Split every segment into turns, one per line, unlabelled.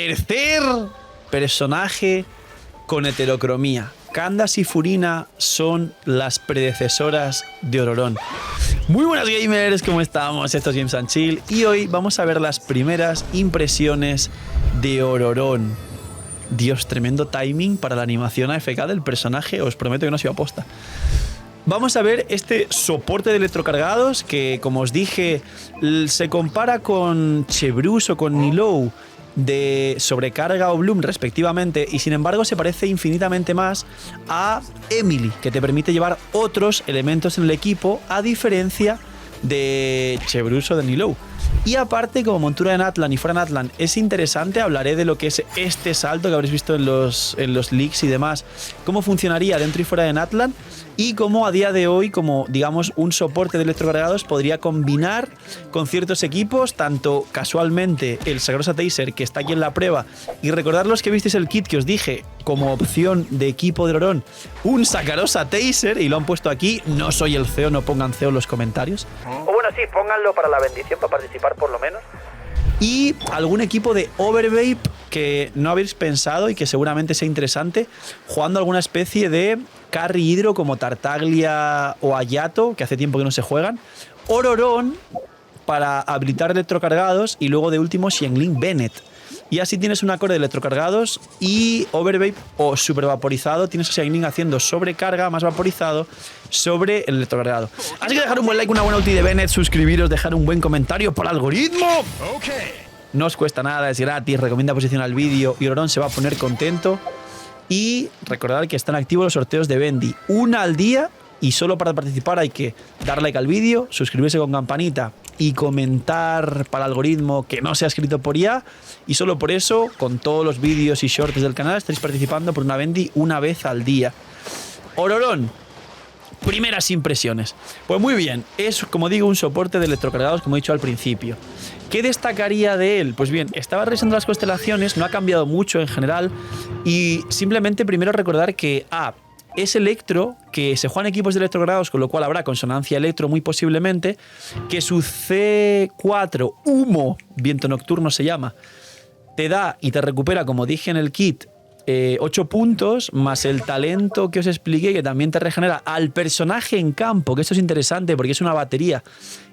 tercer personaje con heterocromía. Candace y Furina son las predecesoras de Ororón. Muy buenas gamers, ¿cómo estamos? Esto es Games and Chill y hoy vamos a ver las primeras impresiones de Ororón. Dios, tremendo timing para la animación AFK del personaje, os prometo que no ha sido aposta. Vamos a ver este soporte de electrocargados que, como os dije, se compara con Chebrus o con Nilou de sobrecarga o Bloom respectivamente, y sin embargo se parece infinitamente más a Emily, que te permite llevar otros elementos en el equipo a diferencia de Chebrus o de Nilou. Y aparte, como montura en Atlan y fuera en Atlan es interesante, hablaré de lo que es este salto que habréis visto en los leaks y demás, cómo funcionaría dentro y fuera de Atlan y cómo a día de hoy, como digamos un soporte de electrocargados, podría combinar con ciertos equipos, tanto casualmente el Sacrosa Taser que está aquí en la prueba, y recordad los que visteis el kit que os dije como opción de equipo de Ororón, un Sacrosa Taser, y lo han puesto aquí. No soy el CEO, no pongan CEO en los comentarios. O bueno, sí, pónganlo para la bendición, para participar por lo menos. Y algún equipo de Overvape que no habéis pensado y que seguramente sea interesante, jugando alguna especie de carry hidro como Tartaglia o Ayato, que hace tiempo que no se juegan. Ororón para habilitar electrocargados y luego de último Xiangling Bennett. Y así tienes una core de electrocargados y Overvape o super vaporizado. Tienes a Xiangling haciendo sobrecarga más vaporizado sobre el electrocargado. Así que dejar un buen like, una buena ulti de Bennett, suscribiros, dejar un buen comentario por algoritmo. No os cuesta nada, es gratis, recomienda posicionar el vídeo y Ororón se va a poner contento. Y recordad que están activos los sorteos de Bendy, una al día, y solo para participar hay que dar like al vídeo, suscribirse con campanita y comentar para el algoritmo que no se ha escrito por IA, y solo por eso, con todos los vídeos y shorts del canal, estáis participando por una Bendy una vez al día. Ororón, primeras impresiones. Pues muy bien, es, como digo, un soporte de electrocargados, como he dicho al principio. ¿Qué destacaría de él? Pues bien, estaba revisando las constelaciones, no ha cambiado mucho en general, y simplemente primero recordar que es electro, que se juegan equipos de electrocargados, con lo cual habrá consonancia electro muy posiblemente, que su C4 humo, viento nocturno se llama, te da y te recupera, como dije en el kit, 8 puntos, más el talento que os expliqué, que también te regenera al personaje en campo, que esto es interesante porque es una batería,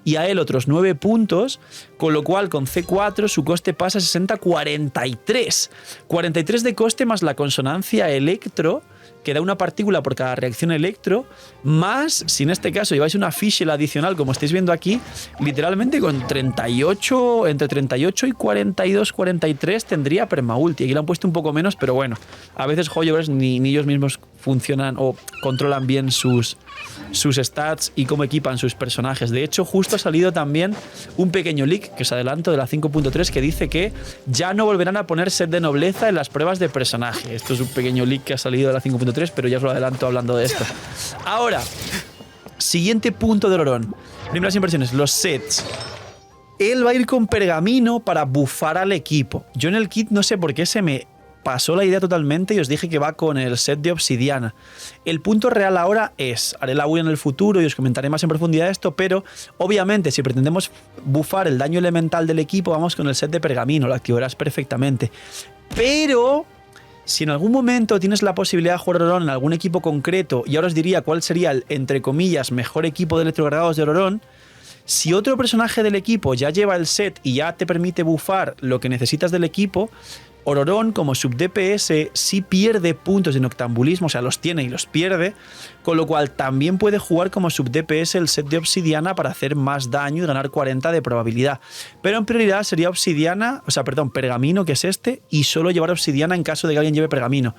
y a él otros 9 puntos, con lo cual con C4 su coste pasa a 60-43. 43 de coste más la consonancia electro, que da una partícula por cada reacción electro, más, si en este caso lleváis una fischl adicional, como estáis viendo aquí, literalmente con 38, entre 38 y 42, 43 tendría permaulti. Aquí lo han puesto un poco menos, pero bueno, a veces Hoyovers ni ellos mismos funcionan o controlan bien sus stats y cómo equipan sus personajes. De hecho, justo ha salido también un pequeño leak, que os adelanto, de la 5.3, que dice que ya no volverán a poner set de nobleza en las pruebas de personaje. Esto es un pequeño leak que ha salido de la 5.3, pero ya os lo adelanto hablando de esto. Ahora, siguiente punto de Ororón. Primeras impresiones, los sets. Él va a ir con pergamino para bufar al equipo. Yo en el kit no sé por qué se me pasó la idea totalmente y os dije que va con el set de obsidiana. El punto real ahora es, haré la build en el futuro y os comentaré más en profundidad esto, pero obviamente si pretendemos bufar el daño elemental del equipo, vamos con el set de pergamino, lo activarás perfectamente. Pero si en algún momento tienes la posibilidad de jugar Ororón en algún equipo concreto, y ahora os diría cuál sería el, entre comillas, mejor equipo de electrocargados de Ororón, si otro personaje del equipo ya lleva el set y ya te permite bufar lo que necesitas del equipo, Ororón como sub DPS sí pierde puntos de noctambulismo, o sea, los tiene y los pierde, con lo cual también puede jugar como sub DPS el set de obsidiana para hacer más daño y ganar 40 de probabilidad. Pero en prioridad sería obsidiana, o sea, perdón, pergamino, que es este, y solo llevar obsidiana en caso de que alguien lleve pergamino.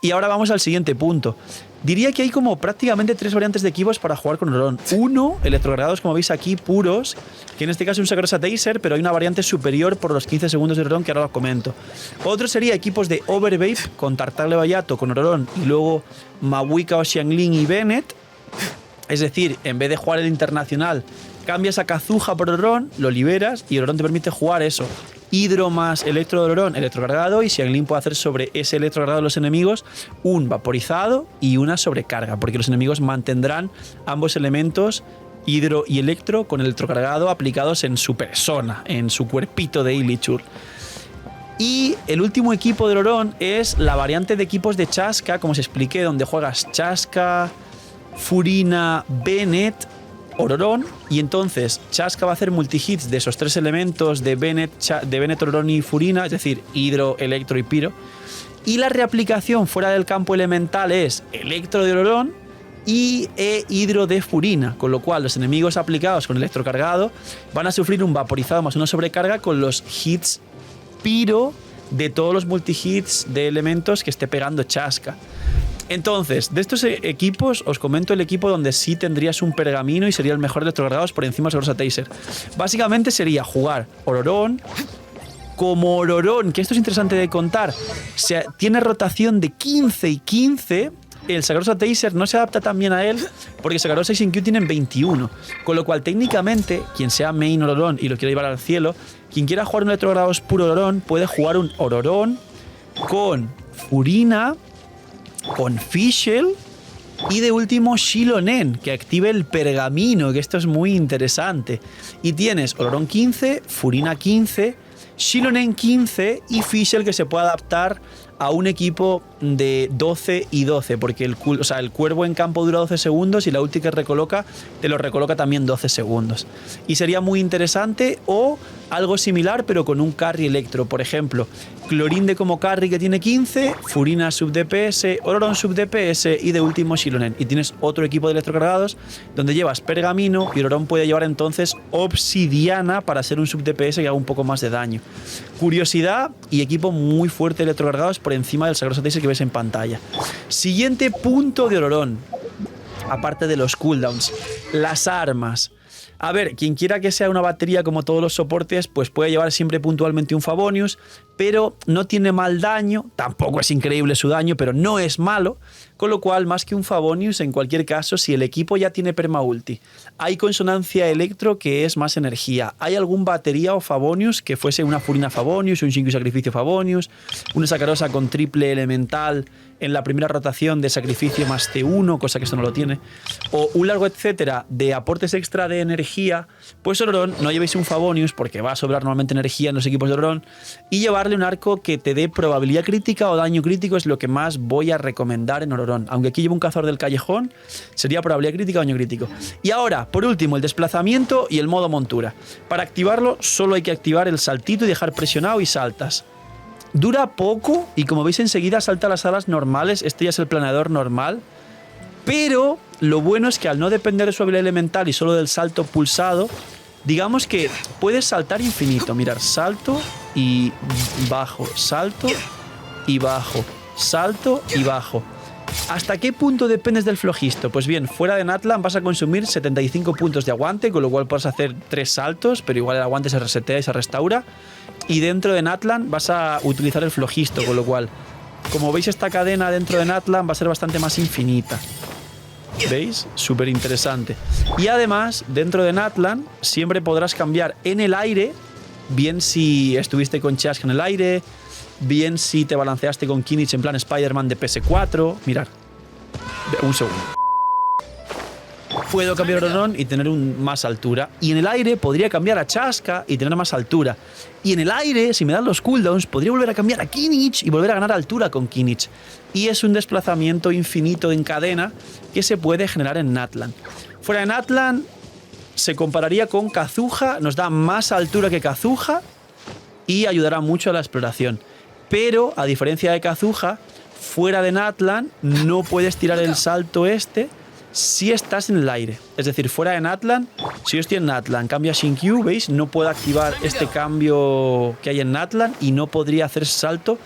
Y ahora vamos al siguiente punto. Diría que hay como prácticamente 3 variantes de equipos para jugar con Ororón. Uno, electrocargados, como veis aquí, puros, que en este caso es un Sacrosa Taser, pero hay una variante superior por los 15 segundos de Ororón que ahora os comento. Otro sería equipos de Overvape con Tartaglia o Ayato, con Ororón, y luego Mawika o Xiangling y Bennett. Es decir, en vez de jugar el internacional, cambias a Kazuha por Ororón, lo liberas y Ororón te permite jugar eso. Hidro más electro de Ororón, electrocargado, y Xiangling puede hacer sobre ese electrocargado de los enemigos un vaporizado y una sobrecarga, porque los enemigos mantendrán ambos elementos, hidro y electro, con electrocargado aplicados en su persona, en su cuerpito de Illichur. Y el último equipo de Ororón es la variante de equipos de Chasca, como os expliqué, donde juegas Chasca, Furina, Bennett, Ororón, y entonces Chasca va a hacer multihits de esos 3 elementos de Bennett, Ororón y Furina, es decir, Hidro, Electro y Piro. Y la reaplicación fuera del campo elemental es Electro de Ororón y Hidro de Furina, con lo cual los enemigos aplicados con Electro cargado van a sufrir un vaporizado más una sobrecarga con los hits Piro de todos los multihits de elementos que esté pegando Chasca. Entonces, de estos equipos, os comento el equipo donde sí tendrías un pergamino y sería el mejor de electrocargados por encima de Sagrosa Taser. Básicamente sería jugar Ororón. Como Ororón, que esto es interesante de contar, tiene rotación de 15 y 15. El Sagrosa Taser no se adapta tan bien a él porque Sagrosa y Sin-Q tienen 21. Con lo cual, técnicamente, quien sea main Ororón y lo quiera llevar al cielo, quien quiera jugar un electrocargados puro Ororón puede jugar un Ororón con Furina, con Fischl y de último Xilonen, que active el pergamino, que esto es muy interesante. Y tienes Ororón 15, Furina 15, Xilonen 15 y Fischl, que se puede adaptar a un equipo de 12 y 12, porque el cuervo en campo dura 12 segundos y la ulti que recoloca te lo recoloca también 12 segundos. Y sería muy interesante, o algo similar pero con un carry electro, por ejemplo, Clorinde como carry que tiene 15, Furina sub DPS, Ororón sub DPS y de último Xilonen. Y tienes otro equipo de electrocargados donde llevas pergamino y Ororón puede llevar entonces obsidiana para ser un sub DPS que haga un poco más de daño. Curiosidad y equipo muy fuerte de electrocargados por encima del Sagrosa Taser que ves en pantalla. Siguiente punto de Ororón, aparte de los cooldowns, las armas. A ver, quien quiera que sea una batería como todos los soportes, pues puede llevar siempre puntualmente un Favonius, pero no tiene mal daño, tampoco es increíble su daño, pero no es malo, con lo cual, más que un Favonius, en cualquier caso, si el equipo ya tiene perma ulti, hay consonancia electro que es más energía, hay algún batería o Favonius que fuese una Furina Favonius, un Sin-Q sacrificio Favonius, una Sacarosa con triple elemental en la primera rotación de sacrificio más C1, cosa que esto no lo tiene, o un largo etcétera de aportes extra de energía, pues Ororón no llevéis un Favonius porque va a sobrar normalmente energía en los equipos de Ororón, y llevarle un arco que te dé probabilidad crítica o daño crítico es lo que más voy a recomendar en Ororón. Aunque aquí llevo un cazador del callejón, sería probabilidad crítica o daño crítico. Y ahora, por último, el desplazamiento y el modo montura. Para activarlo solo hay que activar el saltito y dejar presionado y saltas. Dura poco y como veis enseguida salta las alas normales, este ya es el planeador normal, pero lo bueno es que al no depender de su habilidad elemental y solo del salto pulsado, digamos que puedes saltar infinito. Mirar, salto y bajo, salto y bajo, salto y bajo. ¿Hasta qué punto dependes del flojisto? Pues bien, fuera de Natlan vas a consumir 75 puntos de aguante, con lo cual puedes hacer 3 saltos, pero igual el aguante se resetea y se restaura. Y dentro de Natlan vas a utilizar el flojisto, con lo cual, como veis, esta cadena dentro de Natlan va a ser bastante más infinita. ¿Veis? Súper interesante. Y además, dentro de Natlan siempre podrás cambiar en el aire, bien si estuviste con Chasca en el aire, bien si te balanceaste con Kinich en plan Spider-Man de PS4. Mirad, un segundo. Puedo cambiar Ororón y tener más altura. Y en el aire podría cambiar a Chasca y tener más altura. Y en el aire, si me dan los cooldowns, podría volver a cambiar a Kinich y volver a ganar altura con Kinich. Y es un desplazamiento infinito en cadena que se puede generar en Natlan. Fuera de Natlan se compararía con Kazuha, nos da más altura que Kazuha y ayudará mucho a la exploración. Pero, a diferencia de Kazuha, fuera de Natlan no puedes tirar el salto este si estás en el aire. Es decir, fuera de Natlan, si yo estoy en Natlan, cambio a Sin-Q, ¿veis? No puedo activar este cambio que hay en Natlan y no podría hacer salto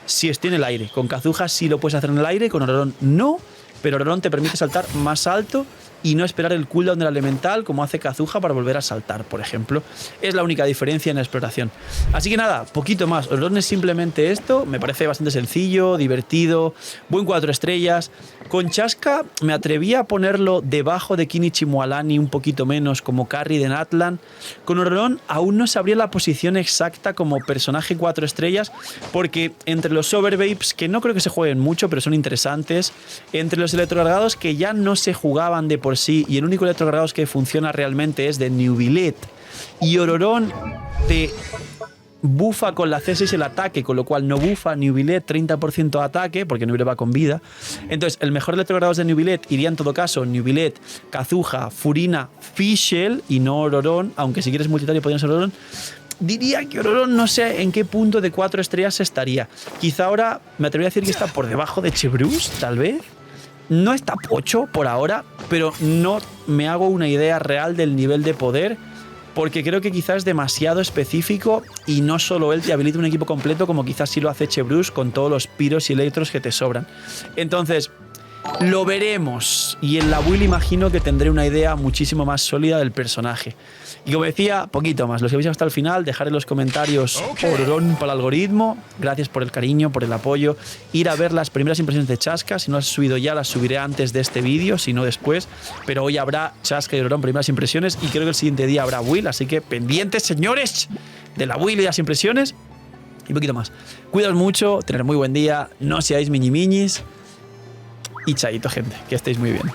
si estoy en el aire. Con Kazuha sí lo puedes hacer en el aire, con Ororón no, pero Ororón te permite saltar más alto y no esperar el cooldown del elemental como hace Kazuha para volver a saltar, por ejemplo. Es la única diferencia en la exploración. Así que nada, poquito más. Ororón es simplemente esto, me parece bastante sencillo, divertido, buen 4 estrellas. Con Chasca me atreví a ponerlo debajo de Kinich y Mualani un poquito menos como carry de Natlan. Con Ororón aún no sabría la posición exacta como personaje 4 estrellas porque entre los Overvapes, que no creo que se jueguen mucho pero son interesantes, entre los electrocargados que ya no se jugaban de por sí y el único electrocargados que funciona realmente es de Nubilet, y Ororón te bufa con la C6 el ataque, con lo cual no bufa. Nubilet 30% de ataque, porque Nubilet va con vida. Entonces, el mejor electrogradados de Nubilet iría en todo caso Nubilet, Kazuha, Furina, Fischl y no Ororón, aunque si quieres multitario podría ser Ororón. Diría que Ororón no sé en qué punto de 4 estrellas estaría. Quizá ahora me atrevería a decir que está por debajo de Chevreuse, tal vez. No está pocho por ahora, pero no me hago una idea real del nivel de poder, porque creo que quizás es demasiado específico y no solo él te habilita un equipo completo como quizás sí lo hace Chevreuse con todos los piros y electros que te sobran. Entonces, lo veremos. Y en la build imagino que tendré una idea muchísimo más sólida del personaje. Y como decía, poquito más. Los que habéis hasta el final, dejar en los comentarios Ororón para el algoritmo. Gracias por el cariño, por el apoyo. Ir a ver las primeras impresiones de Chasca. Si no las has subido ya, las subiré antes de este vídeo, si no después. Pero hoy habrá Chasca y Ororón primeras impresiones y creo que el siguiente día habrá build. Así que pendientes, señores, de la build y las impresiones. Y poquito más. Cuidaos mucho, tener muy buen día. No seáis miñimiñis. Y chaito, gente. Que estéis muy bien.